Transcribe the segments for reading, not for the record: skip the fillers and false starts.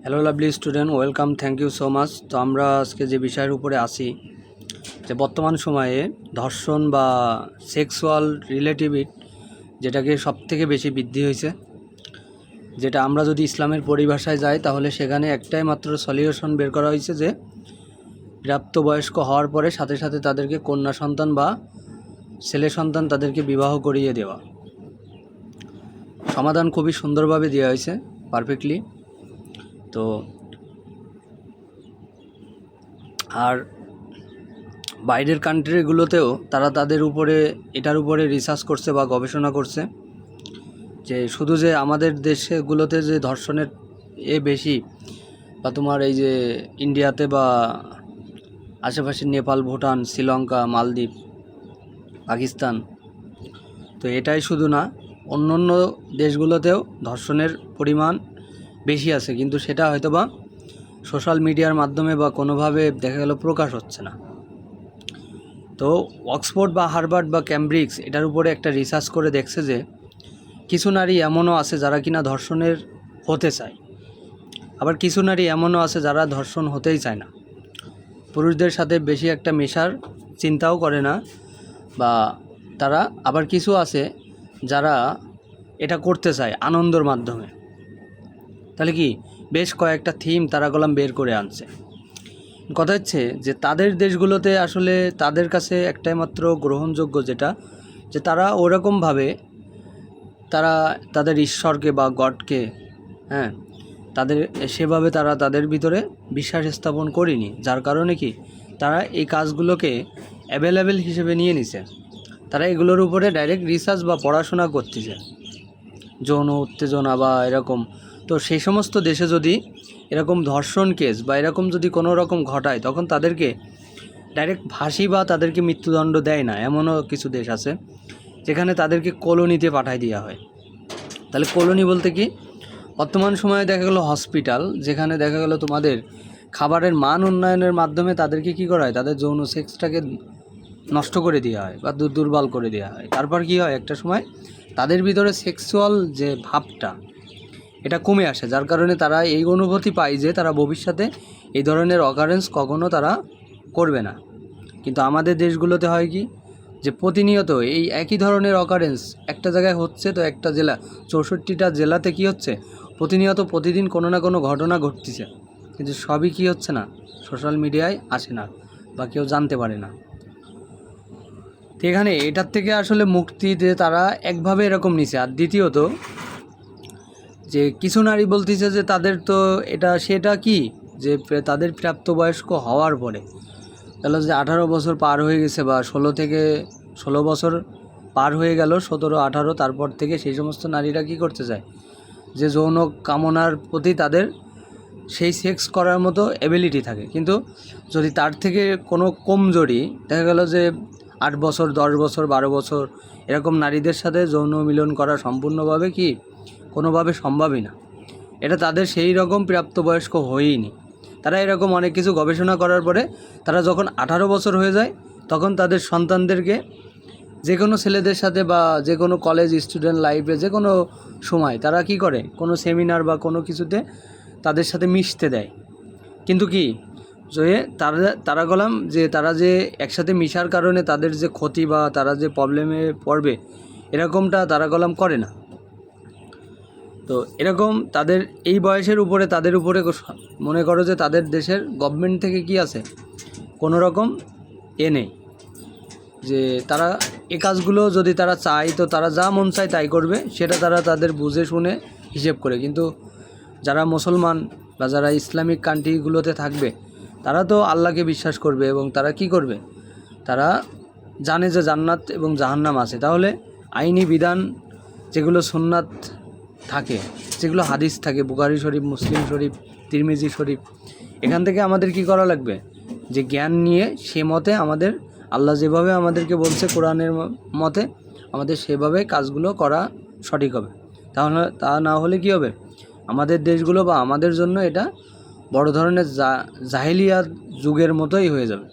Hello lovely student, welcome, thank you so much. তো আমরা আজকে যে বিষয়ের উপরে আসি যে বর্তমান সময়ে ধর্ষণ বা সেক্সুয়াল রিলেটিভিটি যেটাকে সবথেকে বেশি বৃদ্ধি হয়েছে, যেটা আমরা যদি ইসলামের পরিভাষায় যাই তাহলে সেখানে একটাই মাত্র সলিউশন বের করা হয়েছে যে প্রাপ্তবয়স্ক হওয়ার পরে সাথে সাথে তাদেরকে কন্যা সন্তান বা ছেলে সন্তান তাদেরকে বিবাহ করিয়ে দেওয়া। সমাধান খুবই সুন্দরভাবে দেওয়া হয়েছে, পারফেক্টলি। তো আর বাইরের কান্ট্রিগুলোতেও তারা তাদের উপরে এটার উপরে রিসার্চ করছে বা গবেষণা করছে যে শুধু যে আমাদের দেশগুলোতে যে ধর্ষণের বেশি, বা তোমার এই যে ইন্ডিয়াতে বা আশেপাশে নেপাল, ভুটান, শ্রীলঙ্কা, মালদ্বীপ, পাকিস্তান, তো এটাই শুধু না, অন্য অন্য দেশগুলোতেও ধর্ষণের পরিমাণ বেশি আছে, কিন্তু সেটা হয়তোবা সোশ্যাল মিডিয়ার মাধ্যমে বা কোনোভাবে দেখা গেল প্রকাশ হচ্ছে না। তো অক্সফোর্ড বা হার্ভার্ড বা ক্যামব্রিজ এটার উপরে একটা রিসার্চ করে দেখছে যে কিছু নারী এমনও আছে যারা কিনা ধর্ষণের হতে চায়, আবার কিছু নারী এমনও আছে যারা ধর্ষণ হতেই চায় না, পুরুষদের সাথে বেশি একটা মেশার চিন্তাও করে না, বা তারা আবার কিছু আছে যারা এটা করতে চায় আনন্দের মাধ্যমে। তাহলে কি বেশ কয়েকটা থিম তারা কলম বের করে আনছে। কথা হচ্ছে যে তাদের দেশগুলোতে আসলে তাদের কাছে একটাই মাত্র গ্রহণযোগ্য যেটা, যে তারা ওরকমভাবে তারা তাদের ঈশ্বরকে বা গডকে তাদের সেভাবে তারা তাদের ভিতরে বিশ্বাস স্থাপন করেনি, যার কারণে কি তারা এই কাজগুলোকে অ্যাভেলেবেল হিসেবে নিয়ে নিছে। তারা এগুলোর উপরে ডাইরেক্ট রিসার্চ বা পড়াশোনা করতেছে, যৌন উত্তেজনা বা এরকম। তো সেই সমস্ত দেশে যদি এরকম ধর্ষণ কেস বা এরকম যদি কোনো রকম ঘটায়, তখন তাদেরকে ডাইরেক্ট ফাঁসি বা তাদেরকে মৃত্যুদণ্ড দেয় না। এমনও কিছু দেশ আছে যেখানে তাদেরকে কলোনিতে পাঠায় দেওয়া হয়। তাহলে কলোনি বলতে কি, বর্তমান সময়ে দেখা গেলো হসপিটাল, যেখানে দেখা গেলো তোমাদের খাবারের মান উন্নয়নের মাধ্যমে তাদেরকে কী করা হয়, তাদের যৌন সেক্সটাকে নষ্ট করে দেওয়া হয় বা দুর্বল করে দেওয়া হয়। তারপর কি হয়, একটা সময় তাদের ভিতরে সেক্সুয়াল যে ভাবটা এটা কমে আসে, যার কারণে তারা এই অনুভূতি পায় যে তারা ভবিষ্যতে এই ধরনের অকারেন্স কখনো তারা করবে না। কিন্তু আমাদের দেশগুলোতে হয় কি, যে প্রতিনিয়ত এই একই ধরনের অকারেন্স একটা জায়গায় হচ্ছে, তো একটা জেলা 64টা জেলাতে কি হচ্ছে, প্রতিদিন কোনো না কোনো ঘটনা ঘটতেছে, কিন্তু সবই কি হচ্ছে না, সোশ্যাল মিডিয়ায় আসে না বা কেউ জানতে পারে না। তো এখানে এটার থেকে আসলে মুক্তিতে তারা একভাবে এরকম নিছে। আর দ্বিতীয়ত যে কিছু নারী বলতেছে যে তাদের তো সেটা কি, যে তাদের প্রাপ্তবয়স্ক হওয়ার পরে তাহলে যে 18 বছর পার হয়ে গেছে বা 16 বছর পার হয়ে গেল, 17, 18, তারপর থেকে সেই সমস্ত নারীরা কি করতে চায়, যে যৌন কামনার প্রতি তাদের সেই সেক্স করার মতো অ্যাবিলিটি থাকে, কিন্তু যদি তার থেকে কোনো কমজোরি দেখা গেল যে 8 বছর, 10 বছর, 12 বছর এরকম নারীদের সাথে যৌন মিলন করা সম্পূর্ণভাবে কি কোনোভাবে সম্ভবই না। এটা তাদের সেই রকম প্রাপ্তবয়স্ক হয়ইনি। তারা এরকম অনেক কিছু গবেষণা করার পরে তারা যখন 18 বছর হয়ে যায়, তখন তাদের সন্তানদেরকে যে কোনো ছেলেদের সাথে বা যে কোনো কলেজ স্টুডেন্ট লাইফে যে কোনো সময় তারা কি করে, কোনো সেমিনার বা কোনো কিছুতে তাদের সাথে মিশতে দেয়। কিন্তু কি যে তারা বললাম যে তারা যে একসাথে মিশার কারণে তাদের যে ক্ষতি বা তারা যে প্রবলেমে পড়বে, এরকমটা তারা বললাম করে না। তো এরকম তাদের এই বয়সের উপরে তাদের উপরে মনে করো যে তাদের দেশের গভর্নমেন্ট থেকে কি আছে, কোনো রকম নেই যে তারা এই কাজগুলো যদি তারা চায় তো তারা যা মন চায় তাই করবে, সেটা তারা তাদের বুঝে শুনে হিসেব করে। কিন্তু যারা মুসলমান বা যারা ইসলামিক কান্ট্রিগুলোতে থাকবে, তারা তো আল্লাহকে বিশ্বাস করবে এবং তারা কি করবে, তারা জানে যে জান্নাত এবং জাহান্নাম আছে। তাহলে আইনি বিধান যেগুলো সুন্নাত থাকে, যেগুলো হাদিস থাকে, বুখারী শরীফ, মুসলিম শরীফ, তিরমিজি শরীফ, এখান থেকে আমাদের কি করা লাগবে, যে জ্ঞান নিয়ে সে মতে আমাদের আল্লাহ যেভাবে আমাদেরকে বলছে কোরআনের মতে আমাদের সেভাবে কাজগুলো করা সঠিক হবে। তাহলে তা না হলে কি হবে, আমাদের দেশগুলো বা আমাদের জন্য এটা বড় ধরনের জাহেলিয়া যুগের মতোই হয়ে যাবে।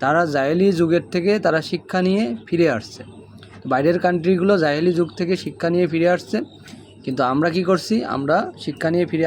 তারা জাহেলি যুগের থেকে তারা শিক্ষা নিয়ে ফিরে আসছে, বাইরের কান্ট্রিগুলো জাহেলি যুগ থেকে শিক্ষা নিয়ে ফিরে আসছে, কিন্তু আমরা কি করছি, আমরা শিক্ষা নিয়ে ফিরে